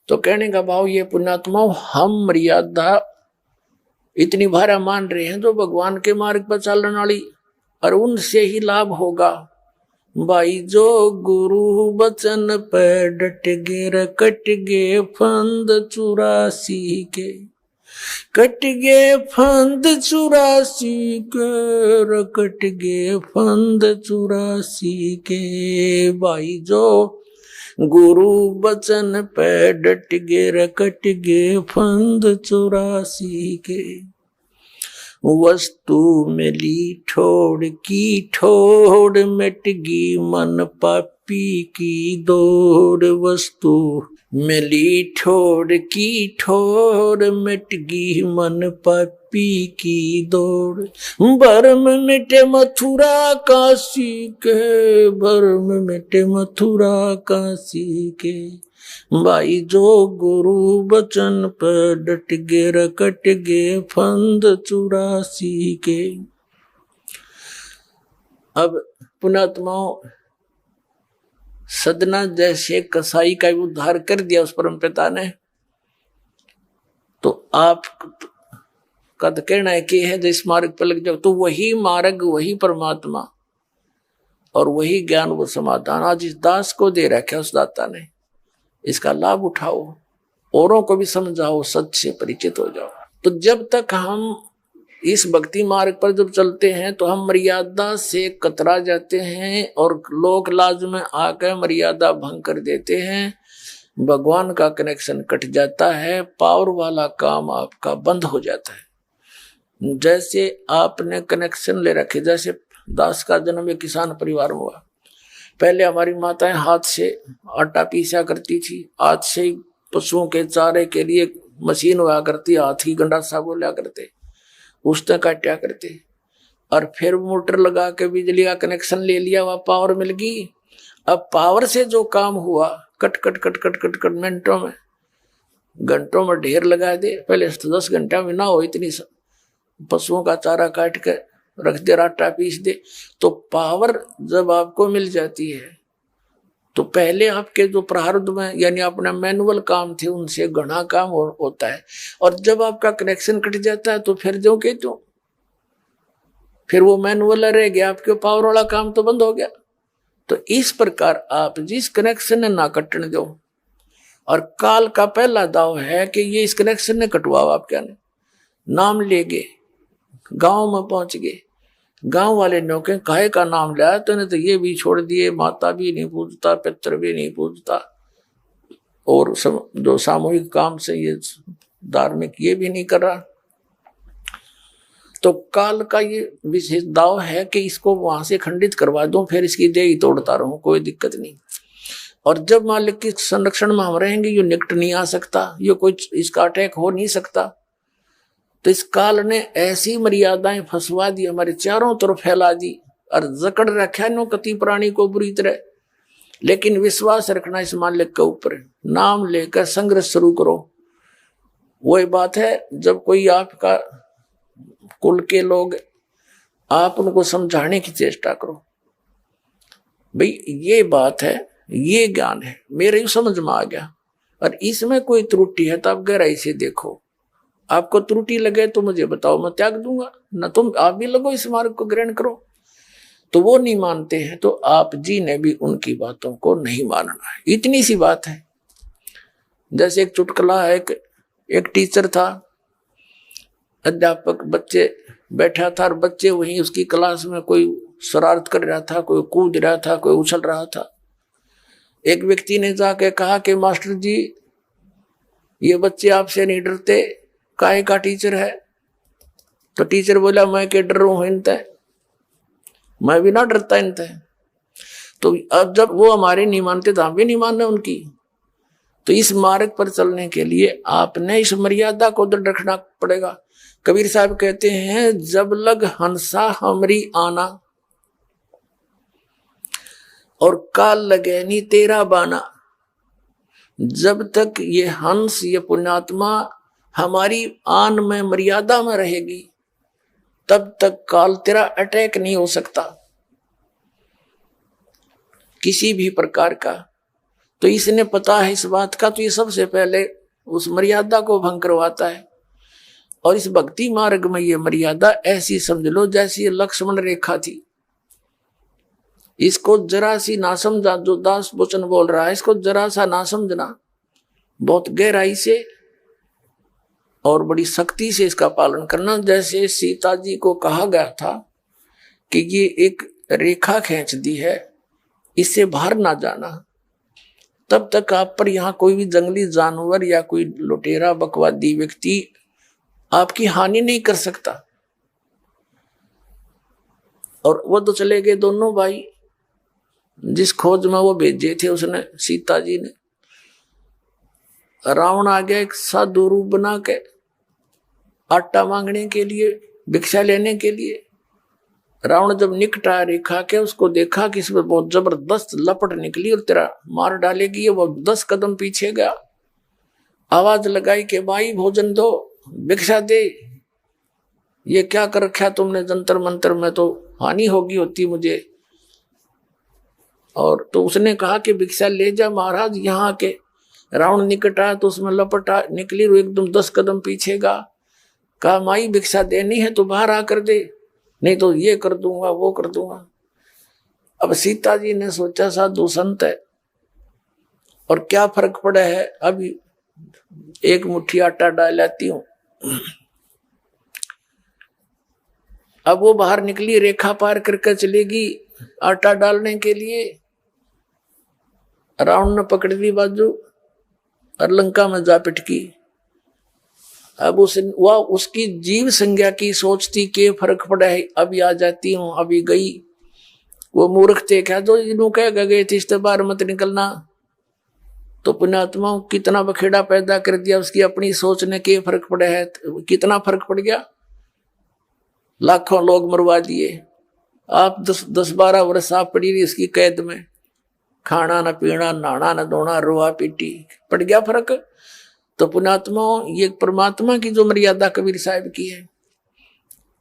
तो कहने का भाव ये पुण्यात्माओं, हम मर्यादा इतनी भारा मान रहे हैं जो भगवान के मार्ग पर चलने वाली, और उनसे ही लाभ होगा। भाई जो गुरु बचन पे डट गे रकट गे फंद 84 के, कट गे फंद 84 के, रकट गे फंद 84 के। भाई जो गुरु बचन पे डट गे रकट गे फंद 84 के। वस्तु मिली ठोड़ की ठोड़, मिटगी मन पापी की दौड़। वस्तु मिली ठोड़ की ठोड़, मिटगी मन पापी की दौड़। भरम मिटे मथुरा काशी के, भरम मिटे मथुरा काशी के। भाई जो गुरु बचन पर डट गे रकट गे फंद 84 के। अब पुण्यात्माओं, सदना जैसे कसाई का उद्धार कर दिया उस परम पिता ने, तो आप का तो कहना है कि है जिस मार्ग पर लग जाओ, तो वही मार्ग, वही परमात्मा और वही ज्ञान, वो समाधान आज इस दास को दे रखा है उस दाता ने। इसका लाभ उठाओ, औरों को भी समझाओ, सच से परिचित हो जाओ। तो जब तक हम इस भक्ति मार्ग पर जब चलते हैं तो हम मर्यादा से कतरा जाते हैं और लोक लाज में आकर मर्यादा भंग कर देते हैं। भगवान का कनेक्शन कट जाता है, पावर वाला काम आपका बंद हो जाता है। जैसे आपने कनेक्शन ले रखे, जैसे दास का जन्म एक किसान परिवार में हुआ। पहले हमारी माताएं हाथ से आटा पीसा करती थी, हाथ से ही पशुओं के चारे के लिए मशीन हुआ करती, हाथ ही गंडासा बोला करते, उसने काटा करते, और फिर मोटर लगा के बिजली का कनेक्शन ले लिया, वह पावर मिल गई। अब पावर से जो काम हुआ cut cut cut cut cut cut मिनटों में, घंटों में ढेर लगा दे। पहले 10 घंटा में ना हो, इतनी पशुओं का चारा काट के रख दे, आटा पीस दे। तो पावर जब आपको मिल जाती है तो पहले आपके जो प्रारब्ध में यानी अपना मैनुअल काम थे उनसे घना काम होता है, और जब आपका कनेक्शन कट जाता है तो फिर जो के तो फिर वो मैनुअल रह गया, आपके पावर वाला काम तो बंद हो गया। तो इस प्रकार आप जिस कनेक्शन ने ना कटने दो, और काल का पहला दाव है कि ये इस कनेक्शन ने कटवाओ। आप क्या नाम ले गए, गांव में पहुंच गए, गांव वाले नौके काहे का नाम लिया, तो तो ये भी छोड़ दिए, माता भी नहीं पूजता, पितर भी नहीं पूजता, और जो सामूहिक काम से ये धार्मिक ये भी नहीं कर रहा। तो काल का ये विशेष दाव है कि इसको वहां से खंडित करवा दो, फिर इसकी देह ही तोड़ता रहूं, कोई दिक्कत नहीं। और जब मालिक के संरक्षण में हम रहेंगे, ये निकट नहीं आ सकता, ये कोई इसका अटैक हो नहीं सकता। तो इस काल ने ऐसी मर्यादाएं फंसवा दी, हमारे चारों तरफ फैला दी, और जकड़ रखा नो कति प्राणी को बुरी तरह। लेकिन विश्वास रखना इस मालिक के ऊपर, नाम लेकर संघर्ष शुरू करो। वही बात है, जब कोई आपका कुल के लोग, आप उनको समझाने की चेष्टा करो, भाई ये बात है, ये ज्ञान है, मेरे समझ में आ गया, और इसमें कोई त्रुटि है तो आप गहराई से देखो। आपको त्रुटि लगे तो मुझे बताओ, मैं त्याग दूंगा, न तुम आप भी लगो इस मार्ग को ग्रहण करो। तो वो नहीं मानते हैं, तो आप जी ने भी उनकी बातों को नहीं मानना है। इतनी सी बात है। जैसे एक चुटकुला है, एक टीचर था, अध्यापक, बच्चे बैठा था और बच्चे वहीं उसकी क्लास में कोई शरारत कर रहा था, कोई कूद रहा था, कोई उछल रहा था। एक व्यक्ति ने जाके कहा कि मास्टर जी, ये बच्चे आपसे नहीं डरते, काहे का टीचर है? तो टीचर बोला, मैं क्या डर रहा हूं इनते, मैं भी ना डरता इनते। तो अब जब वो हमारे नहीं मानते तो हम भी नहीं मानना उनकी। तो इस मार्ग पर चलने के लिए आपने इस मर्यादा को दृढ़ रखना पड़ेगा। कबीर साहब कहते हैं, जब लग हंसा हमरी आना, और काल लगे नी तेरा बाना। जब तक ये हंस, ये पुण्यात्मा हमारी आन में, मर्यादा में रहेगी, तब तक काल तेरा अटैक नहीं हो सकता किसी भी प्रकार का। तो इसने पता है इस बात का, तो ये सबसे पहले उस मर्यादा को भंग करवाता है। और इस भक्ति मार्ग में ये मर्यादा ऐसी समझ लो जैसी ये लक्ष्मण रेखा थी। इसको जरा सी ना समझा, जो दास वचन बोल रहा है इसको जरा सा ना समझना, बहुत गहराई से और बड़ी सख्ती से इसका पालन करना। जैसे सीता जी को कहा गया था कि ये एक रेखा खींच दी है, इससे बाहर ना जाना, तब तक आप पर यहाँ कोई भी जंगली जानवर या कोई लुटेरा बकवादी व्यक्ति आपकी हानि नहीं कर सकता। और वो तो चले गए दोनों भाई, जिस खोज में वो भेजे थे उसने सीता जी ने। रावण आ गया एक साधु रूप बना के आटा मांगने के लिए, भिक्षा लेने के लिए। रावण जब निकट आया रेखा के, उसको देखा कि इसमें बहुत जबरदस्त लपट निकली और तेरा मार डालेगी। वो 10 कदम पीछे गया, आवाज लगाई कि भाई भोजन दो, भिक्षा दे, ये क्या कर रखा तुमने जंतर मंतर में, तो हानि होगी होती मुझे। और तो उसने कहा कि भिक्षा ले जा महाराज। यहाँ के रावण निकट आया तो उसमें लपटा निकली, एकदम 10 कदम पीछे गया। कहा माई भिक्षा देनी है तो बाहर आकर दे, नहीं तो ये कर दूंगा वो कर दूंगा। अब सीता जी ने सोचा साधु संत है और क्या फर्क पड़ा है, अभी एक मुट्ठी आटा डाल आती हूं। अब वो बाहर निकली, रेखा पार करके चलेगी आटा डालने के लिए। रावण ने पकड़ ली बाजू और लंका में जा पिटकी। अब उसकी जीव संज्ञा की सोचती के फर्क पड़ा है, अभी आ जाती हूं, अभी गई। वो मूर्ख थे क्या जो इन्हों कह गए थे इस बार मत निकलना। तो पुण्यात्मा कितना बखेड़ा पैदा कर दिया उसकी अपनी सोच ने, के फर्क पड़ा है, कितना फर्क पड़ गया। लाखों लोग मरवा दिए। आप 10-12 वर्ष आप पड़ी रही इसकी कैद में, खाना न पीना, नहाना न धोना, रोआ पीटी, पड़ गया फर्क। तो पुण्यात्मा ये परमात्मा की जो मर्यादा कबीर साहब की है,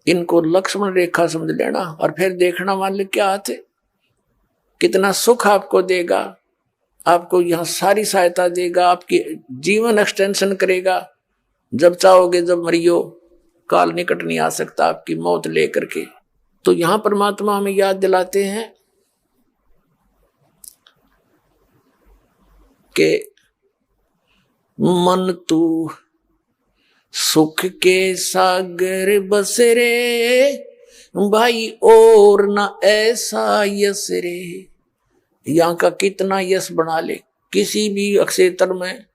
इनको लक्ष्मण रेखा समझ लेना और फिर देखना मालिक क्या हाथ है, कितना सुख आपको देगा, आपको यहाँ सारी सहायता देगा, आपकी जीवन एक्सटेंशन करेगा। जब चाहोगे जब मरियो, काल निकट नहीं आ सकता आपकी मौत लेकर के। तो यहाँ परमात्मा हमें याद दिलाते हैं कि मन तू सुख के सागर बस रे, भाई और ना ऐसा यस रे। यहाँ का कितना यश बना ले किसी भी क्षेत्र में,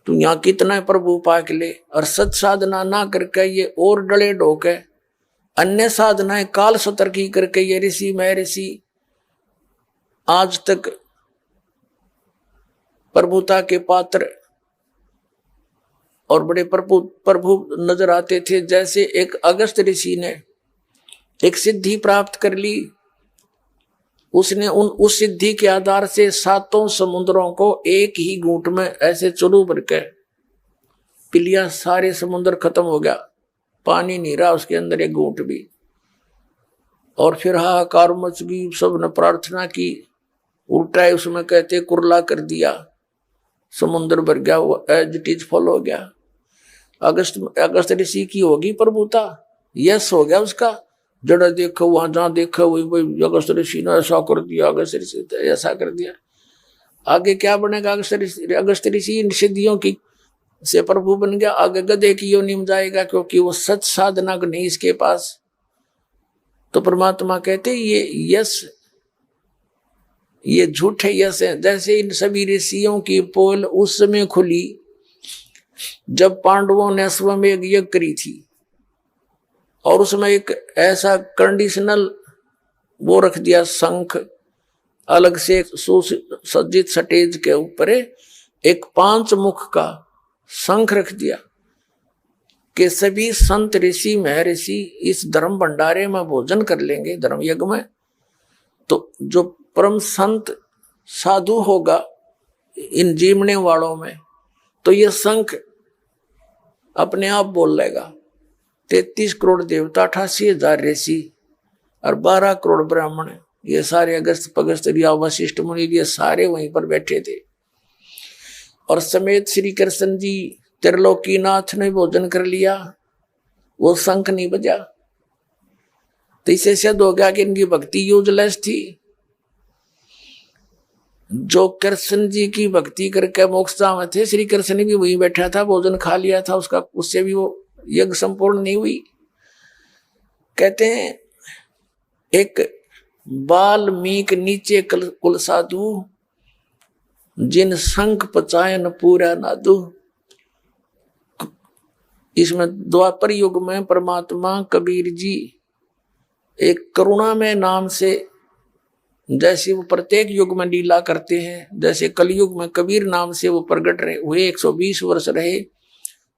तू यहाँ कितना प्रभु पाक ले, और सत साधना ना करके ये और डले ढोके अन्य साधनाएं काल सतर्की करके ये ऋषि मैं ऋषि आज तक प्रभुता के पात्र और बड़े प्रभु नजर आते थे। जैसे एक अगस्त ऋषि ने एक सिद्धि प्राप्त कर ली, उसने उस सिद्धि के आधार से 7 समुद्रों को एक ही घूंट में ऐसे चुरू भर के पी लिया। सारे समुद्र खत्म हो गया, पानी नहीं रहा उसके अंदर एक घूंट भी। और फिर हाहाकार मच गई, सबने प्रार्थना की, उल्टा है उसमें कहते कुरला कर दिया, समुद्र भर गया, वो एज इट इज फॉल हो गया। अगस्त ऋषि की होगी प्रभुता, यस हो गया उसका। जड़ा देखो वहां जहां देखो वही अगस्त ऋषि ने ऐसा कर दिया, अगस्त ऋषि ऐसा कर दिया। आगे क्या बनेगा? अगस्त ऋषि इन सिद्धियों की से प्रभु बन गया, आगे गधे की योनि में जाएगा, क्योंकि वो सच साधना नहीं इसके पास। तो परमात्मा कहते ये यश, ये झूठे यश है। जैसे इन सभी ऋषियों की पोल उस समय खुली जब पांडवों ने अश्वमेध यज्ञ करी थी, और उसमें एक ऐसा कंडीशनल वो रख दिया, शंख अलग से सुसज्जित स्टेज के ऊपर एक 5 मुख का शंख रख दिया कि सभी संत ऋषि महर्षि इस धर्म भंडारे में भोजन कर लेंगे, धर्म यज्ञ में। तो जो परम संत साधु होगा इन जीवने वालों में, तो ये शंख अपने आप बोल लेगा। 33 करोड़ देवता, 88,000 ऋषि और 12 करोड़ ब्राह्मण, ये सारे अगस्त पगस्त या वशिष्ठ मुनि ये सारे वहीं पर बैठे थे। और समेत श्री कृष्ण जी त्रिलोकीनाथ ने भोजन कर लिया, वो शंख नहीं बजा। तो इससे सिद्ध हो गया कि इनकी भक्ति यूजलेस थी। जो कृष्ण जी की भक्ति करके मोक्षधाम में थे, श्री कृष्ण भी वहीं बैठा था, भोजन खा लिया था उसका, उससे भी वो यज्ञ संपूर्ण नहीं हुई। कहते हैं एक वाल्मीकि नीचे कुल साधु, जिन शंख पचायन पूरा नादु। इसमें द्वापर युग में परमात्मा कबीर जी एक करुणा में नाम से, जैसे वो प्रत्येक युग में लीला करते हैं, जैसे कलयुग में कबीर नाम से वो प्रकट रहे हुए, 120 वर्ष रहे,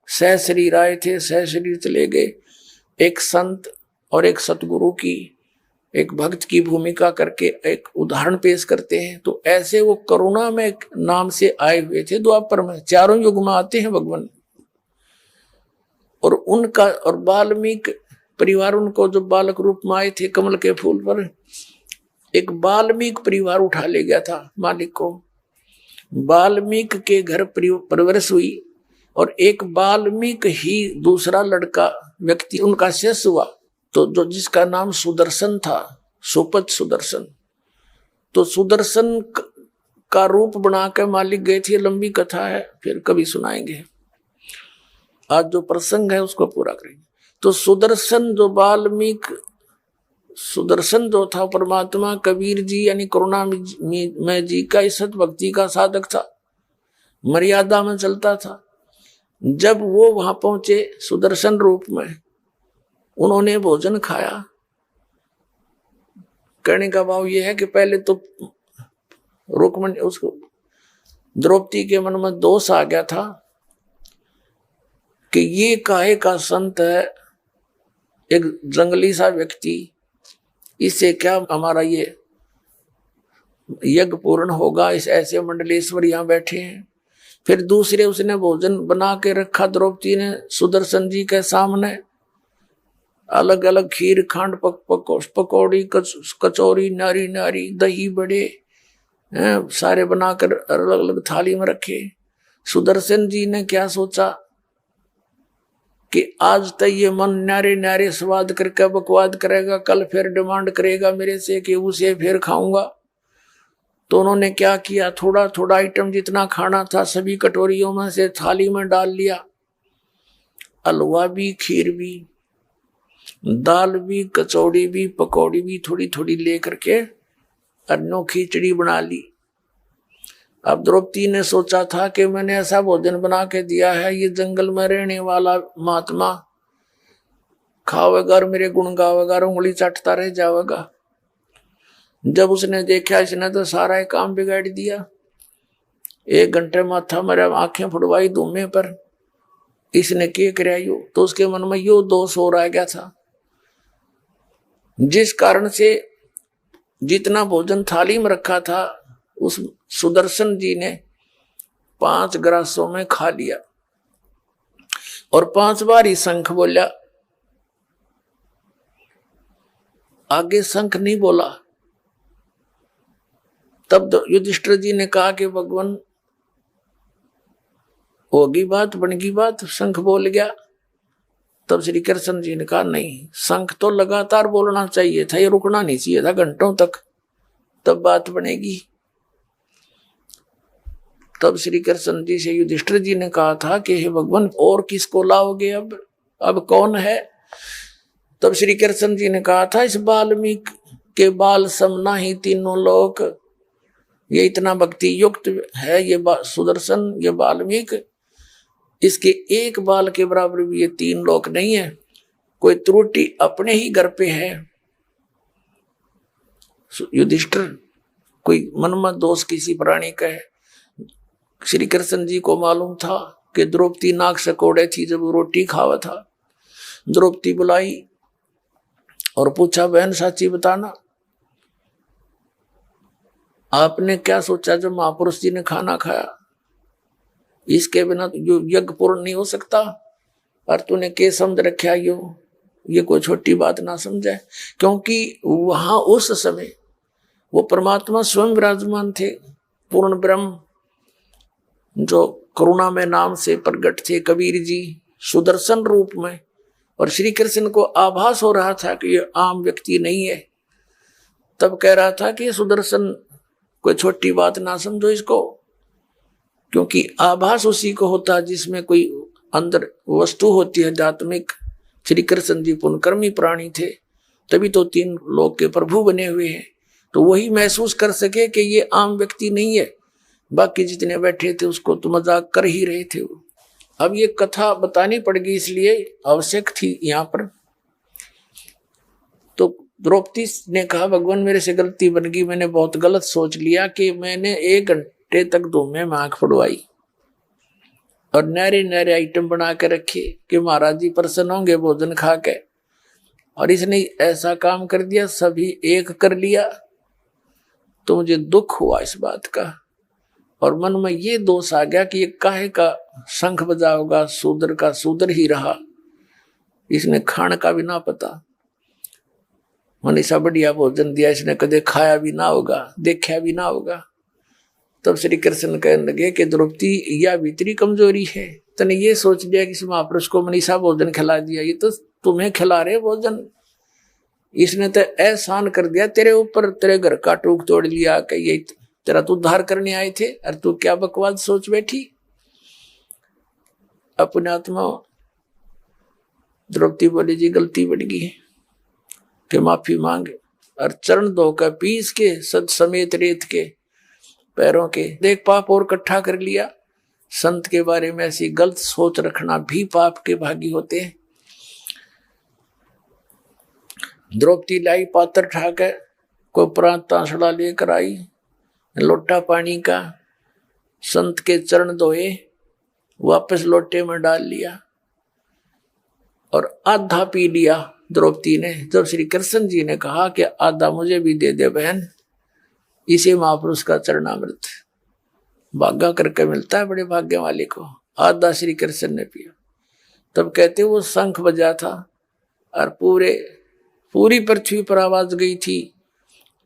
सह शरीर आए थे, सह शरीर चले गए। एक संत और एक सतगुरु की, एक भक्त की भूमिका करके एक उदाहरण पेश करते हैं। तो ऐसे वो करुणा में नाम से आए हुए थे द्वापर में, चारों युग में आते हैं भगवान। और उनका और वाल्मीकि परिवार, उनको जो बालक रूप में आए थे कमल के फूल पर, एक वाल्मीकि परिवार उठा ले गया था मालिक को। वाल्मीकि के घर परवरिश हुई और एक वाल्मीकि ही दूसरा लड़का व्यक्ति उनका शिष्य हुआ, तो जो जिसका नाम सुदर्शन था, सुपथ सुदर्शन। तो सुदर्शन का रूप बनाकर मालिक गए थे। लंबी कथा है, फिर कभी सुनाएंगे। आज जो प्रसंग है उसको पूरा करेंगे। तो सुदर्शन जो वाल्मीकि, सुदर्शन जो था परमात्मा कबीर जी यानी करुणा में जी का सत भक्ति का साधक था, मर्यादा में चलता था। जब वो वहां पहुंचे सुदर्शन रूप में, उन्होंने भोजन खाया। कहने का भाव यह है कि पहले तो रुक्मणी, उसको द्रौपदी के मन में दोष आ गया था कि ये काहे का संत है, एक जंगली सा व्यक्ति, इससे क्या हमारा ये यज्ञ पूर्ण होगा। इस ऐसे मंडलेश्वर यहाँ बैठे हैं। फिर दूसरे उसने भोजन बना के रखा द्रौपदी ने सुदर्शन जी के सामने, अलग अलग खीर, खांड, पकौड़ी, कचौरी, नारी नारी, दही बड़े सारे बनाकर अलग अलग थाली में रखे। सुदर्शन जी ने क्या सोचा कि आज तक ये मन नारे नारे स्वाद करके बकवाद करेगा, कल फिर डिमांड करेगा मेरे से कि उसे फिर खाऊंगा। तो उन्होंने क्या किया, थोड़ा थोड़ा आइटम जितना खाना था सभी कटोरियों में से थाली में डाल लिया। हलवा भी, खीर भी, दाल भी, कचौड़ी भी, पकौड़ी भी थोड़ी थोड़ी ले करके अन्नों खिचड़ी बना ली। अब द्रौपदी ने सोचा था कि मैंने ऐसा भोजन बना के दिया है, ये जंगल में रहने वाला महात्मा खावेगा और मेरे गुण गावेगा, उंगली चाटता रह जाएगा। जब उसने देखा इसने तो सारा काम बिगाड़ दिया, 1 घंटे माथा मेरा आंखें फुड़वाई धूमे पर, इसने क्या कराया यो, तो उसके मन में यो दोष हो रह गया था, जिस कारण से जितना भोजन थाली में रखा था उस सुदर्शन जी ने 5 ग्रासों में खा लिया और 5 बार ही शंख बोला। आगे शंख नहीं बोला। तब युधिष्ठिर जी ने कहा कि भगवान होगी बात, बनेगी बात, शंख बोल गया। तब श्री कृष्ण जी ने कहा नहीं, शंख तो लगातार बोलना चाहिए था, ये रुकना नहीं चाहिए था घंटों तक, तब बात बनेगी। तब श्री कृष्ण जी से युधिष्ठिर जी ने कहा था कि हे भगवान और किसको लाओगे, अब कौन है। तब श्री कृष्ण जी ने कहा था इस वाल्मीकि के बाल समना ही तीनों लोक, ये इतना भक्ति युक्त है ये सुदर्शन, ये वाल्मीकि, इसके एक बाल के बराबर भी ये 3 लोक नहीं है। कोई त्रुटि अपने ही घर पे है युधिष्ठिर, कोई मन में दोष किसी प्राणी का है। श्री कृष्ण जी को मालूम था कि द्रौपदी नाक से कोड़े थी जब वो रोटी खावा था। द्रौपदी बुलाई और पूछा बहन साची बताना, आपने क्या सोचा जब महापुरुष जी ने खाना खाया, इसके बिना जो यज्ञ पूर्ण नहीं हो सकता, और तूने क्या समझ रखा ये कोई छोटी बात ना समझे। क्योंकि वहां उस समय वो परमात्मा स्वयं विराजमान थे, पूर्ण ब्रह्म, जो करुणा में नाम से प्रकट थे, कबीर जी सुदर्शन रूप में। और श्री कृष्ण को आभास हो रहा था कि ये आम व्यक्ति नहीं है। तब कह रहा था कि सुदर्शन कोई छोटी बात ना समझो इसको, क्योंकि आभास उसी को होता है जिसमें कोई अंदर वस्तु होती है आध्यात्मिक। श्री कृष्ण जी पुण्यकर्मी प्राणी थे, तभी तो 3 लोक के प्रभु बने हुए हैं। तो वही महसूस कर सके कि ये आम व्यक्ति नहीं है। बाकी जितने बैठे थे उसको तो मजाक कर ही रहे थे। अब ये कथा बतानी पड़ गई, इसलिए आवश्यक थी यहाँ पर। तो द्रौपदी ने कहा, भगवान मेरे से गलती बन गई, मैंने बहुत गलत सोच लिया कि मैंने 1 घंटे तक धूमे में आंख फड़वाई और नरे नरे आइटम बना के रखे कि महाराज जी प्रसन्न होंगे भोजन खा के, और इसने ऐसा काम कर दिया, सभी एक कर लिया। तो मुझे दुख हुआ इस बात का, और मन में ये दोष आ गया कि ये काहे का शंख बजाओगा, शूद्र का शूद्र ही रहा, इसने खाने का भी ना पता। मनीषा बढ़िया भोजन दिया, इसने कदे खाया भी ना होगा, देखा भी ना होगा। तब श्री कृष्ण कहने लगे कि द्रौपदी यह भीतरी कमजोरी है, तने ये सोच लिया कि इस महापुरुष को मनीषा भोजन खिला दिया, ये तो तुम्हें खिला रहे भोजन, इसने तो एहसान कर दिया तेरे ऊपर, तेरे घर का टूक तोड़ लिया कि ये तेरा तो उद्धार करने आए थे, और तू क्या बकवास सोच बैठी। अपने आत्मा द्रौपदी बोली, जी गलती बढ़ गई कि माफी मांगे, और चरण धोकर पीस के सद समेत रेत के पैरों के देख पाप और इकट्ठा कर लिया। संत के बारे में ऐसी गलत सोच रखना भी पाप के भागी होते हैं। द्रौपदी लाई पात्र ठाकर, कोई प्रांत तांसड़ा लेकर आई, लोटा पानी का, संत के चरण धोए, वापस लोटे में डाल लिया और आधा पी लिया द्रौपदी ने। जब श्री कृष्ण जी ने कहा कि आधा मुझे भी दे दे बहन, इसे महापुरुष का चरणामृत भाग्य करके मिलता है, बड़े भाग्य वाले को। आधा श्री कृष्ण ने पिया। तब कहते वो शंख बजा था और पूरी पृथ्वी पर आवाज गई थी,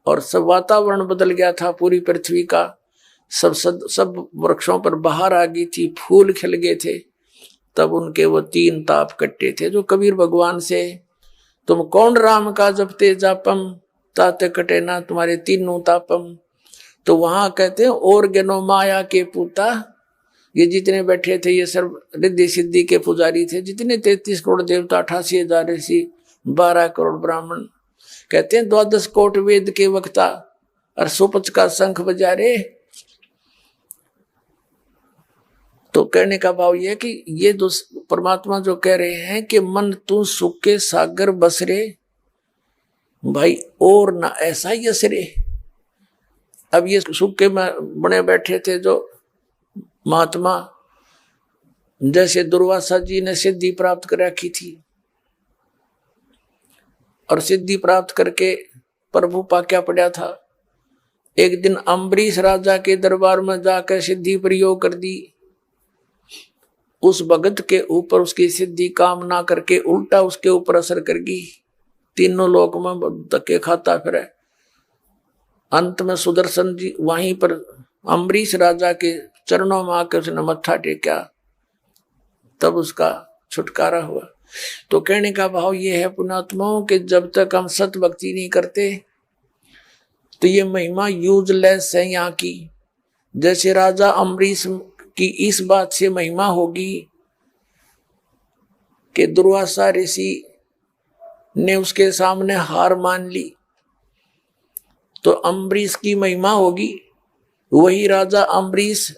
और सब वातावरण बदल गया था पूरी पृथ्वी का। सब वृक्षों पर बहार आ गई थी, फूल खिल गए थे। तब उनके वो 3 ताप कट्टे थे जो कबीर भगवान से, तुम कौन राम का जपते जापम, ताते कटे ना तुम्हारे 3 तापम। तो वहां कहते हैं और ज्ञानो माया के पूता, ये जितने बैठे थे ये सर्व रिद्धि सिद्धि के पुजारी थे, जितने 33 करोड़ देवता, 88,000 ऋषि, 12 करोड़ ब्राह्मण, कहते हैं 12 कोट वेद के वक्ता, और सुपच का शंख बजा रहे। तो कहने का भाव यह कि ये परमात्मा जो कह रहे हैं कि मन तू सुख के सागर बस रे भाई, और ना ऐसा ही असरे। अब ये सुख के बने बैठे थे जो महात्मा, जैसे दुर्वासा जी ने सिद्धि प्राप्त कर रखी थी, और सिद्धि प्राप्त करके प्रभु पा क्या पड़ा था। एक दिन अम्बरीश राजा के दरबार में जाकर सिद्धि प्रयोग कर दी। उस भगत के ऊपर उसकी सिद्धि काम ना करके उल्टा उसके ऊपर असर कर गई। 3 लोक में धक्के खाता फिरे। अंत में सुदर्शन जी वहीं पर अम्बरीश राजा के चरणों में आकर उसने मत्था टेका, तब उसका छुटकारा हुआ। तो कहने का भाव ये है पुण्यात्माओं कि जब तक हम सत भक्ति नहीं करते तो ये महिमा यूजलेस है यहाँ की। जैसे राजा अम्बरीश की इस बात से महिमा होगी कि दुर्वासा ऋषि ने उसके सामने हार मान ली, तो अम्बरीश की महिमा होगी। वही राजा अम्बरीश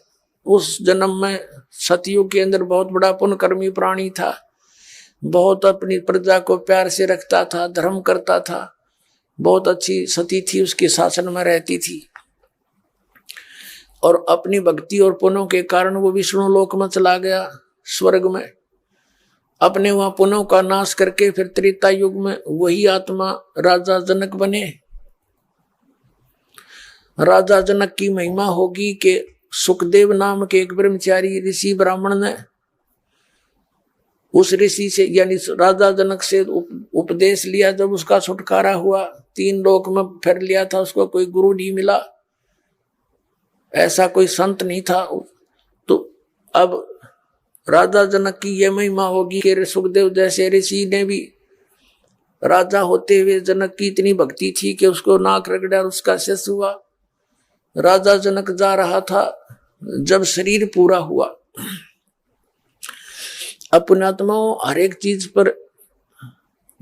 उस जन्म में सतयुग के अंदर बहुत बड़ा पुण्यकर्मी प्राणी था, बहुत अपनी प्रजा को प्यार से रखता था, धर्म करता था, बहुत अच्छी सती थी, उसके शासन में रहती थी, और अपनी भक्ति और पुण्यों के कारण वो विष्णु लोक में चला गया, स्वर्ग में। अपने वहां पुण्यों का नाश करके फिर त्रेता युग में वही आत्मा राजा जनक बने। राजा जनक की महिमा होगी कि सुखदेव नाम के एक ब्रह्मचारी ऋषि ब्राह्मण ने उस ऋषि से यानी राजा जनक से उपदेश लिया, जब उसका छुटकारा हुआ, 3 लोक में फिर लिया था, उसको कोई गुरु नहीं मिला, ऐसा कोई संत नहीं था। तो अब राजा जनक की यह महिमा होगी कि सुखदेव जैसे ऋषि ने भी, राजा होते हुए जनक की इतनी भक्ति थी कि उसको नाक रगड़ा और उसका शेष हुआ। राजा जनक जा रहा था, जब शरीर पूरा हुआ, अपनात्माओं हर एक चीज पर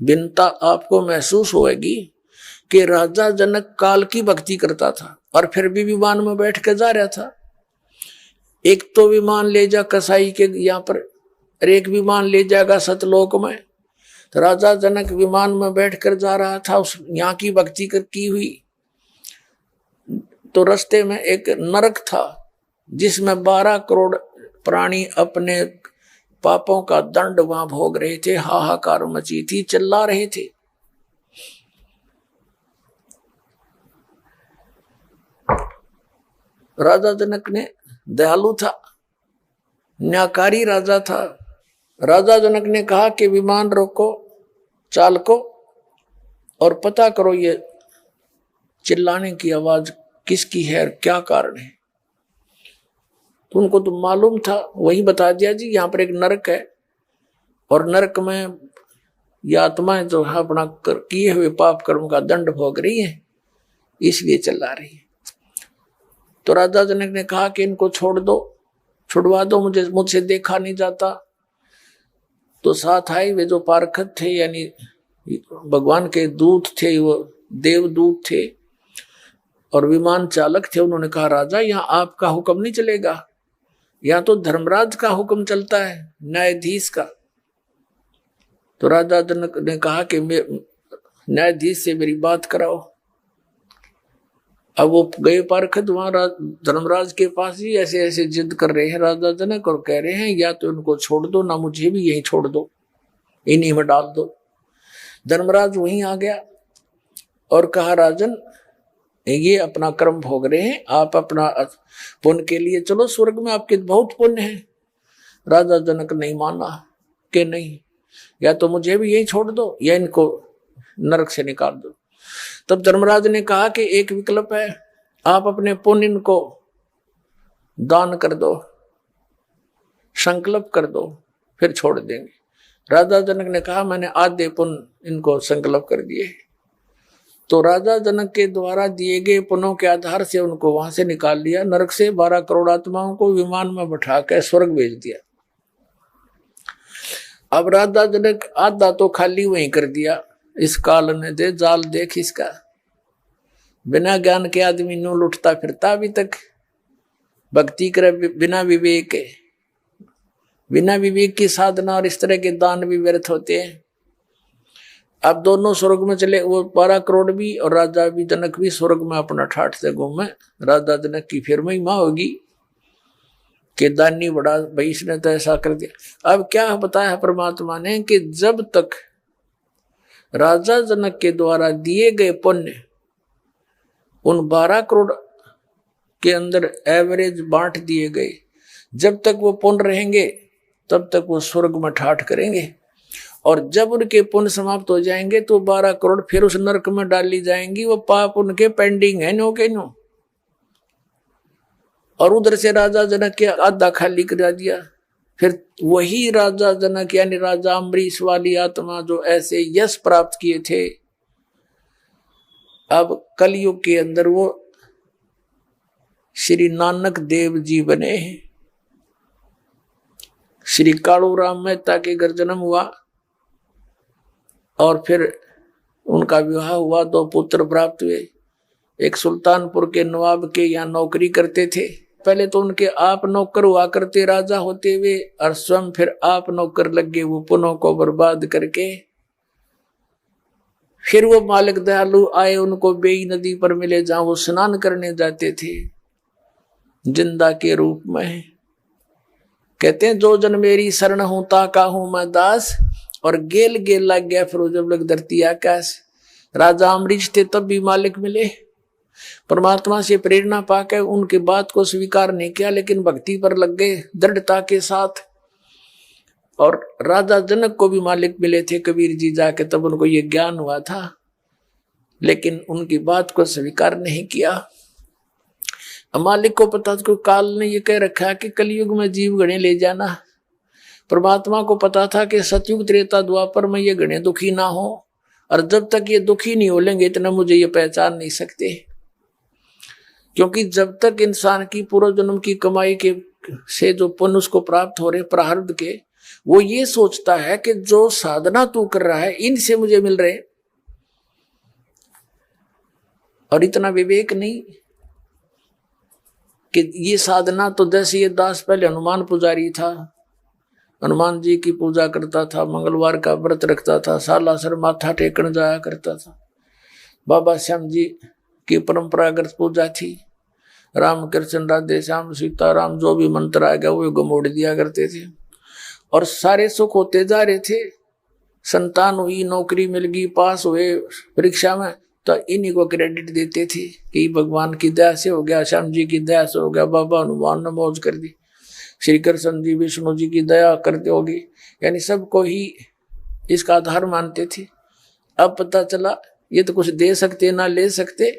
भिन्नता आपको महसूस होगी कि राजा जनक काल की भक्ति करता था और फिर भी विमान में बैठ कर जा रहा था। एक तो विमान ले जा कसाई के यहाँ पर, और एक विमान ले जाएगा सतलोक में। तो राजा जनक विमान में बैठकर जा रहा था, उस यहाँ की भक्ति की हुई। तो रास्ते में एक नरक था जिसमें 12 करोड़ प्राणी अपने पापों का दंड वहां भोग रहे थे, हाहाकार मची थी, चिल्ला रहे थे। राजा जनक ने दयालु था, न्यायकारी राजा था। राजा जनक ने कहा कि विमान रोको, चालको, और पता करो ये चिल्लाने की आवाज किसकी है, क्या कारण है। तो उनको तो मालूम था, वही बता दिया जी यहाँ पर एक नरक है और नरक में ये आत्माएं जो है अपना किए हुए पाप कर्म का दंड भोग रही है, इसलिए चिल्ला रही है। तो राजा जनक ने कहा कि इनको छोड़ दो, छुड़वा दो, मुझसे देखा नहीं जाता। तो साथ आए वे जो पारखत थे, यानी भगवान के दूत थे, वो देवदूत थे और विमान चालक थे। उन्होंने कहा राजा यहाँ आपका हुक्म नहीं चलेगा, यहाँ तो धर्मराज का हुक्म चलता है, न्यायाधीश का। तो राजा जनक ने कहा कि न्यायाधीश से मेरी बात कराओ। अब वो गए पारखत वहां धर्मराज के पास ही, ऐसे ऐसे जिद कर रहे हैं राजा जनक और कह रहे हैं या तो इनको छोड़ दो ना मुझे भी यहीं छोड़ दो, इन्हीं में डाल दो। धर्मराज वहीं आ गया और कहा राजन ये अपना कर्म भोग रहे हैं, आप अपना पुण्य के लिए चलो, स्वर्ग में आपके बहुत पुण्य है। राजा जनक नहीं माना कि नहीं, या तो मुझे भी यही छोड़ दो या इनको नरक से निकाल दो। तब धर्मराज ने कहा कि एक विकल्प है, आप अपने पुण्य इनको दान कर दो, संकल्प कर दो, फिर छोड़ देंगे। राजा जनक ने कहा मैंने आधे पुण्य इनको संकल्प कर दिए। तो राजा जनक के द्वारा दिए गए पुण्यों के आधार से उनको वहां से निकाल लिया, नरक से 12 करोड़ आत्माओं को विमान में बैठा कर स्वर्ग भेज दिया। अब राजा जनक आधा तो खाली वहीं कर दिया, इस काल ने दे जाल देख इसका, बिना ज्ञान के आदमी नो लुटता फिरता अभी तक, भक्ति करे बिना विवेक, बिना विवेक की साधना और इस तरह के दान भी व्यर्थ होते हैं। अब दोनों स्वर्ग में चले, वो 12 करोड़ भी और राजा भी जनक भी स्वर्ग में अपना ठाठ से घूमे। राजा जनक की फिर महिमा होगी कि दानी बड़ा भाई, इसने तो ऐसा कर दिया। अब क्या बताया परमात्मा ने कि जब तक राजा जनक के द्वारा दिए गए पुण्य उन 12 करोड़ के अंदर एवरेज बांट दिए गए, जब तक वो पुण्य रहेंगे तब तक वो स्वर्ग में ठाठ करेंगे, और जब उनके पुण्य समाप्त हो जाएंगे तो 12 करोड़ फिर उस नरक में डाली जाएंगी। वो पाप उनके पेंडिंग है नो के नो। और उधर से राजा जनक के आधा खाली करा दिया। फिर वही राजा जनक यानी राजा अम्बरीश वाली आत्मा जो ऐसे यश प्राप्त किए थे, अब कलयुग के अंदर वो श्री नानक देव जी बने हैं। श्री कालू राम मेहता के घर जन्म हुआ और फिर उनका विवाह हुआ, 2 पुत्र प्राप्त हुए। एक सुल्तानपुर के नवाब के यहाँ नौकरी करते थे। पहले तो उनके आप नौकर हुआ करते राजा होते हुए, और स्वयं फिर आप नौकर लग गए वो पुनों को बर्बाद करके। फिर वो मालिक दयालु आए, उनको बेई नदी पर मिले जहां वो स्नान करने जाते थे जिंदा के रूप में। कहते हैं जो जन मेरी शरण हूं ताका हूं मैं दास, और गेल गेल लग गया फिर जब लग धरती आकाश। राजा अम्बरीश थे तब भी मालिक मिले, परमात्मा से प्रेरणा पाकर उनकी बात को स्वीकार नहीं किया, लेकिन भक्ति पर लग गए दृढ़ता के साथ। और राजा जनक को भी मालिक मिले थे कबीर जी जाके, तब उनको ये ज्ञान हुआ था, लेकिन उनकी बात को स्वीकार नहीं किया। मालिक को पता था, काल ने ये कह रखा है कि कलयुग में जीव गणे ले जाना। परमात्मा को पता था कि सतयुग त्रेता द्वापर में ये गणे दुखी ना हो, और जब तक ये दुखी नहीं हो लेंगे इतना मुझे ये पहचान नहीं सकते। क्योंकि जब तक इंसान की पूर्व जन्म की कमाई के से जो पुण्य उसको प्राप्त हो रहे प्रारब्ध के, वो ये सोचता है कि जो साधना तू कर रहा है इनसे मुझे मिल रहे, और इतना विवेक नहीं कि ये साधना तो जैसे ये दास पहले हनुमान पुजारी था, हनुमान जी की पूजा करता था, मंगलवार का व्रत रखता था, सालासर माथा टेकन जाया करता था। बाबा श्याम जी की परंपरागत पूजा थी, राम कृष्ण राधे श्याम सीताराम जो भी मंत्र आ गया वो गमोड़ दिया करते थे, और सारे सुख होते जा रहे थे। संतान हुई, नौकरी मिल गई, पास हुए परीक्षा में, तो इन्हीं को क्रेडिट देते थे कि भगवान की दया से हो गया, श्याम जी की दया से हो गया, बाबा हनुमान ने मौज कर दी, श्री कृष्ण जी विष्णु जी की दया करते होगी, यानी सबको ही इसका आधार मानते थे। अब पता चला ये तो कुछ दे सकते ना ले सकते,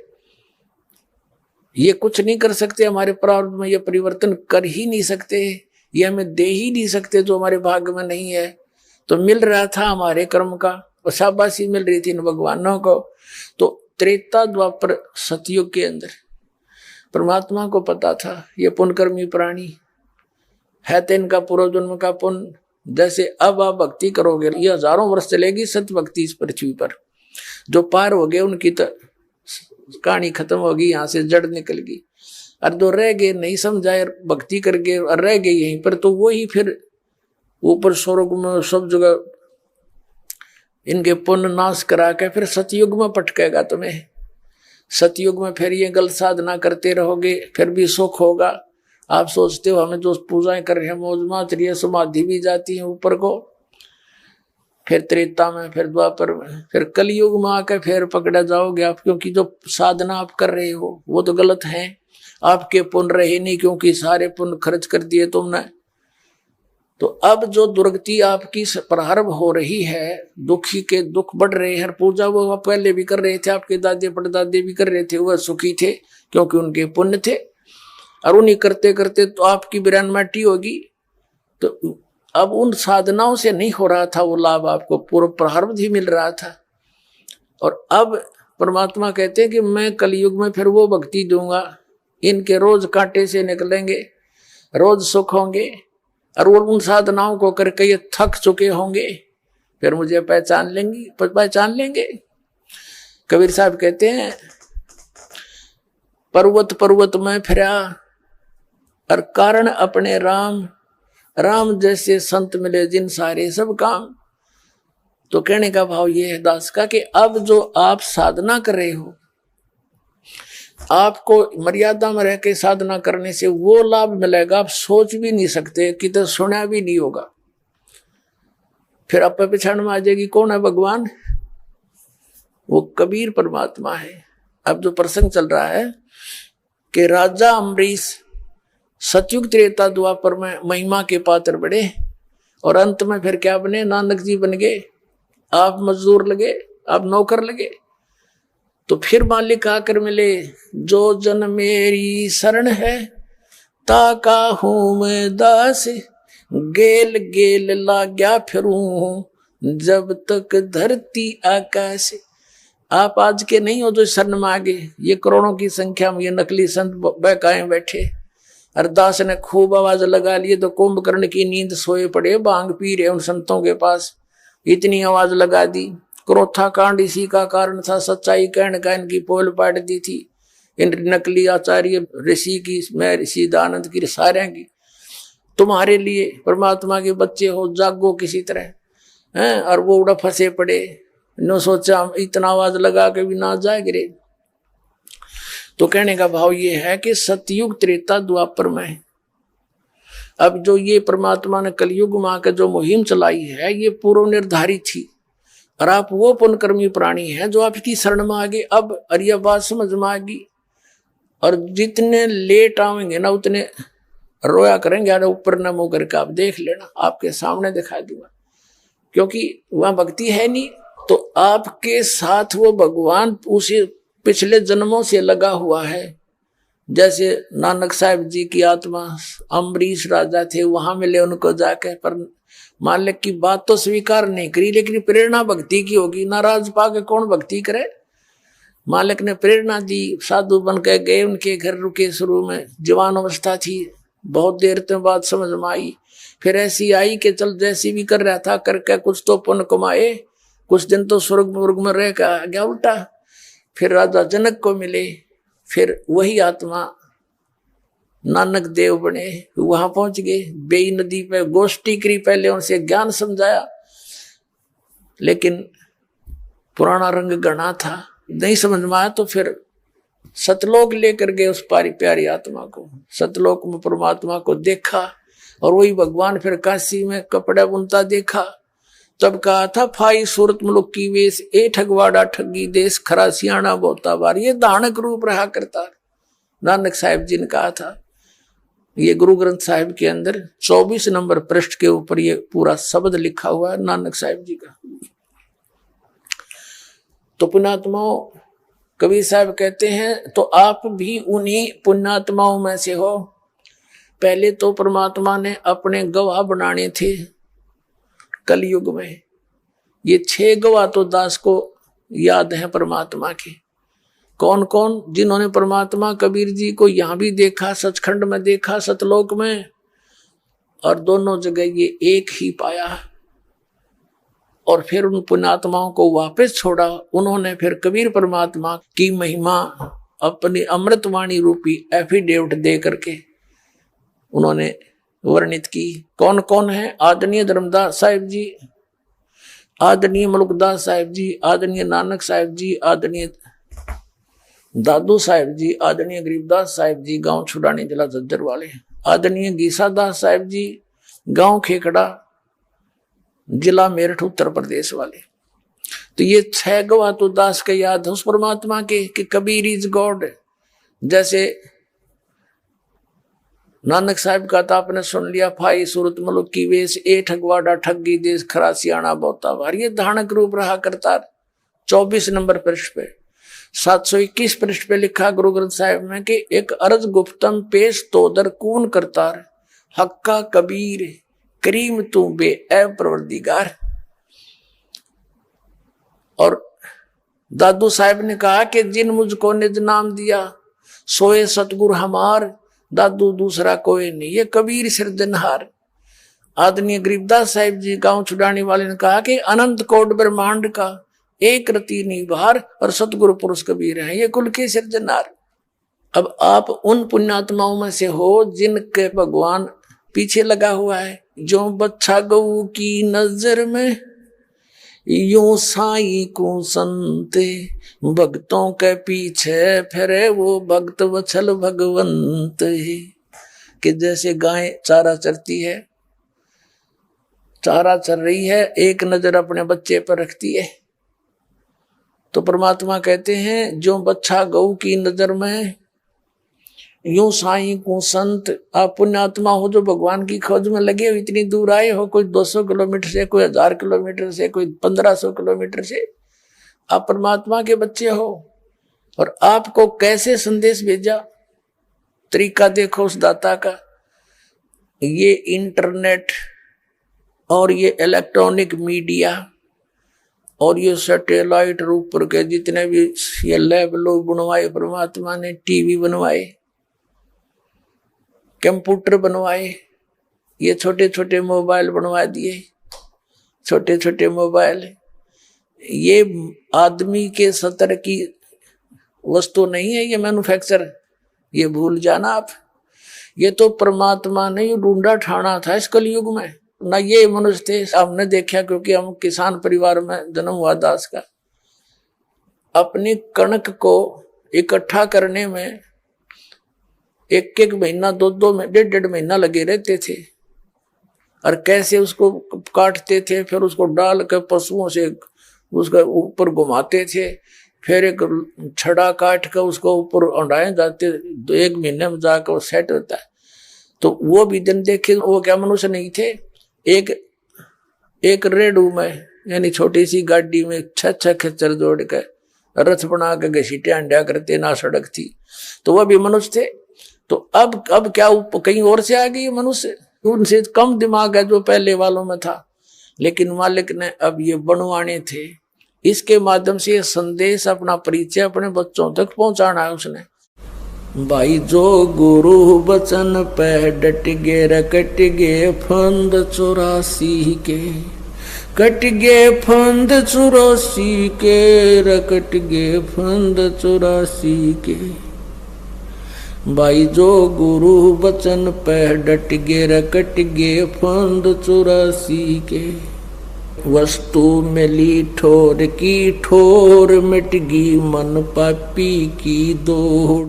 ये कुछ नहीं कर सकते, हमारे प्रारब्ध में ये परिवर्तन कर ही नहीं सकते, ये हमें दे ही नहीं सकते जो हमारे भाग्य में नहीं है। तो मिल रहा था हमारे कर्म का, और शाबाशी मिल रही थी इन भगवानों को। तो त्रेता द्वापर सतयुग के अंदर परमात्मा को पता था ये पुण्यकर्मी प्राणी है, तो इनका पूर्व जन्म का पुण्य, जैसे अब आप भक्ति करोगे ये हजारों वर्ष चलेगी सत्य भक्ति इस पृथ्वी पर, जो पार हो गए उनकी तो कहानी खत्म होगी, यहाँ से जड़ निकल गई, और जो रह गए नहीं समझाए भक्ति करके और रह गए यहीं पर, तो वो ही फिर ऊपर स्वर्ग में सब जगह इनके पुण्य नाश करा के फिर सतयुग में पटकेगा तुम्हें। सतयुग में फिर ये गलत साधना करते रहोगे, फिर भी सुख होगा। आप सोचते हो हमें जो पूजाएं कर रहे हैं मौज माच रही है, समाधि भी जाती है ऊपर को, फिर त्रेता में, फिर द्वापर में, फिर कलयुग में आकर फिर पकड़ा जाओगे आप, क्योंकि जो साधना आप कर रहे हो वो तो गलत है। आपके पुण्य रहे नहीं, क्योंकि सारे पुण्य खर्च कर दिए तुमने। तो अब जो दुर्गति आपकी प्रारंभ हो रही है, दुखी के दुख बढ़ रहे हैं। पूजा वो आप पहले भी कर रहे थे, आपके दादे परदादे भी कर रहे थे, वह सुखी थे क्योंकि उनके पुण्य थे, और उन्हीं करते करते तो आपकी बिरान माटी होगी। तो अब उन साधनाओं से नहीं हो रहा था वो लाभ, आपको पूर्व प्रारब्ध ही मिल रहा था। और अब परमात्मा कहते हैं कि मैं कलयुग में फिर वो भक्ति दूंगा, इनके रोज कांटे से निकलेंगे, रोज सुख होंगे, और वो उन साधनाओं को करके ये थक चुके होंगे, फिर मुझे पहचान लेंगे। कबीर साहब कहते हैं पर्वत पर्वत में फिरा और कारण अपने राम, राम जैसे संत मिले जिन सारे सब काम। तो कहने का भाव ये है दास का कि अब जो आप साधना कर रहे हो, आपको मर्यादा में रह के साधना करने से वो लाभ मिलेगा आप सोच भी नहीं सकते, कि तो सुना भी नहीं होगा। फिर आप पिछाड़ में आ जाएगी कौन है भगवान, वो कबीर परमात्मा है। अब जो प्रसंग चल रहा है कि राजा अम्बरीश सतयुग त्रेता द्वापर में महिमा के पात्र बढ़े, और अंत में फिर क्या बने, नानक जी बन गए। आप मजदूर लगे, आप नौकर लगे। तो फिर मालिक आकर मिले, जो जन मेरी शरण है ताका हूं मैं दास, गेल गेल लाग्या फिरूं जब तक धरती आकाश। आप आज के नहीं हो जो शरण मांगे, ये करोड़ों की संख्या में ये नकली संत बहकाए बैठे। अरदास ने खूब आवाज लगा लिए तो कुंभकर्ण की नींद सोए पड़े, भांग पी रहे उन संतों के पास, इतनी आवाज लगा दी। क्रोथा कांड इसी का कारण था, सच्चाई कहने का इनकी पोल पाट दी थी इन नकली आचार्य ऋषि की, मैं ऋषि दानंद की, सारे की। तुम्हारे लिए परमात्मा के बच्चे हो, जागो किसी तरह हैं। और वो उड़ा फंसे पड़े, न सोचा इतना आवाज लगा के भी ना जाए गिरे। तो कहने का भाव ये है कि सतयुग त्रेता द्वापर में अब जो ये परमात्मा ने कलयुग में आकर जो मुहिम चलाई है, ये पूर्व निर्धारित थी। और आप वो पुण्यकर्मी प्राणी हैं जो आपकी शरण में आ गए। अब अरिया बात समझ में आ गई, और जितने लेट आवेंगे ना उतने रोया करेंगे, अरे ऊपर न मुंह करके आप देख लेना, आपके सामने दिखा दूंगा, क्योंकि वहां भक्ति है नहीं। तो आपके साथ वो भगवान उसी पिछले जन्मों से लगा हुआ है। जैसे नानक साहिब जी की आत्मा अम्बरीश राजा थे, वहां मिले उनको जाके, पर मालिक की बात तो स्वीकार नहीं करी, लेकिन प्रेरणा भक्ति की होगी। नाराज पाके कौन भक्ति करे। मालिक ने प्रेरणा दी, साधु बन के गए, उनके घर रुके। शुरू में जवान अवस्था थी, बहुत देर तक बाद समझ में आई, फिर ऐसी आई कि चल जैसी भी कर रहा था करके कुछ तो पुण्य कमाए, कुछ दिन तो स्वर्ग में रह गया उल्टा। फिर राजा जनक को मिले, फिर वही आत्मा नानक देव बने, वहां पहुंच गए। बेई नदी पे गोष्ठी करी, पहले उनसे ज्ञान समझाया, लेकिन पुराना रंग गणा था, नहीं समझ में आया। तो फिर सतलोक लेकर गए उस प्यारी आत्मा को। सतलोक में परमात्मा को देखा, और वही भगवान फिर काशी में कपड़ा बुनता देखा। तब कहा था, फाई सूरत मुलुक की वेश, ए ठगवाड़ा ठगी देश, खरा सियाणा बोता बार। ये दानक रूप रहा करता, नानक साहिब जी ने कहा था। ये गुरु ग्रंथ साहिब के अंदर 24 नंबर पृष्ठ के ऊपर ये पूरा शब्द लिखा हुआ है नानक साहिब जी का। तो पुण्यात्माओं, कबीर साहब कहते हैं, तो आप भी उन्हीं पुण्यात्माओं में से हो। पहले तो परमात्मा ने अपने गवाह बनाने थे कलयुग में। ये 6 गवाह तो दास को याद है परमात्मा के। कौन कौन? जिन्होंने परमात्मा कबीर जी को यहां भी देखा, सचखंड में देखा, सतलोक में, और दोनों जगह ये एक ही पाया। और फिर उन पुण्यात्माओं को वापस छोड़ा। उन्होंने फिर कबीर परमात्मा की महिमा अपनी अमृतवाणी रूपी एफिडेविट दे करके उन्होंने वर्णित की। कौन कौन है? आदरणीय धर्मदास साहिब जी, आदरणीय मुल्कदास साहिब जी, आदरणीय नानक साहिब जी, आदरणीय दादू साहिब जी, आदरणीय गरीबदास साहिब जी, गांव छुड़ानी जिला झज्जर वाले, आदरणीय गीसादास साहिब जी, गांव खेकड़ा जिला मेरठ उत्तर प्रदेश वाले। तो ये 6 गवाह तो दास के याद है उस परमात्मा के कि कबीर इज गॉड। जैसे नानक साहिब का था, आपने सुन लिया, फाई सूरत मुलुक की वेश, ए ठगवाड़ा ठगी देश, खरा सियाणा बोता बार। ये धानक रूप रहा करता। 24 नंबर पृष्ठ पे, 721 पृष्ठ पे लिखा गुरु ग्रंथ साहिब में कि एक अर्ज गुप्तम पेश तोदर कून करतार, हक्का कबीर करीम तू बे ए परवरदिगार। और दादू साहिब ने कहा कि जिन मुझको निज नाम दिया, सोए सतगुरु हमार, दादू दूसरा कोई नहीं, ये कबीर सिरजनहार। आदरणीय गरीबदास साहिब जी, गांव छुड़ाने वाले ने कहा कि अनंत कोट ब्रह्मांड का एक रति निभार, और सतगुरु पुरुष कबीर हैं, ये कुल के सिरजनहार। अब आप उन पुण्यात्माओं में से हो जिनके भगवान पीछे लगा हुआ है। जो बच्चा गऊ की नजर में, यूं साई को संते, भक्तों के पीछे फिरे वो भक्त वत्सल भगवंत है। कि जैसे गाय चारा चरती है, चारा चर रही है, एक नजर अपने बच्चे पर रखती है। तो परमात्मा कहते हैं, जो बच्चा गऊ की नजर में, यूं साई को संत। आप पुण्यात्मा हो जो भगवान की खोज में लगे हो, इतनी दूर आए हो, कोई 200 किलोमीटर से, कोई 1000 किलोमीटर से, कोई 1500 किलोमीटर से, आप परमात्मा के बच्चे हो। और आपको कैसे संदेश भेजा, तरीका देखो उस दाता का। ये इंटरनेट और ये इलेक्ट्रॉनिक मीडिया और ये सैटेलाइट रूप पर के जितने भी ये लैब लोग बनवाए परमात्मा ने, टीवी बनवाए, कंप्यूटर बनवाए, ये छोटे छोटे मोबाइल बनवा दिए, छोटे छोटे मोबाइल। ये आदमी के सतर की वस्तु नहीं है, ये मैन्युफैक्चर, ये भूल जाना आप। ये तो परमात्मा ने ये ढूंढा ठाना था इस कलयुग में, ना ये मनुष्य थे। हमने देखा, क्योंकि हम किसान परिवार में जन्म हुआ दास का। अपनी कणक को इकट्ठा करने में एक एक महीना, 2-2 महीने, 1.5 महीना लगे रहते थे। और कैसे उसको काटते थे, फिर उसको डाल कर पशुओं से उसका ऊपर घुमाते थे, फिर एक छड़ा काट कर उसको ऊपर उड़ाए जाते, 1 महीने में जाकर वो सेट होता है। तो वो भी दिन देखे, वो क्या मनुष्य नहीं थे। एक रेडू में यानी छोटी सी गाड़ी में 6 खच्चर जोड़ के रथ बना के घसीटे अंडा करते, ना सड़क थी, तो वह भी मनुष्य थे। तो अब क्या कहीं और से आ गई मनुष्य, उनसे कम दिमाग है जो पहले वालों में था, लेकिन मालिक ने अब ये बनवाने थे। इसके माध्यम से ये संदेश, अपना परिचय अपने बच्चों तक पहुंचाना है उसने। भाई जो गुरु बचन पे डट गे रकट गे फंद 84 के, कट गे फंद 84 के, रकट गे फंद 84 के। भाई जो गुरु बचन पे डट गे रकट गे फंद 84 के। वस्तु मिली ठोर की ठोर, मिट गई मन पापी की दौड़।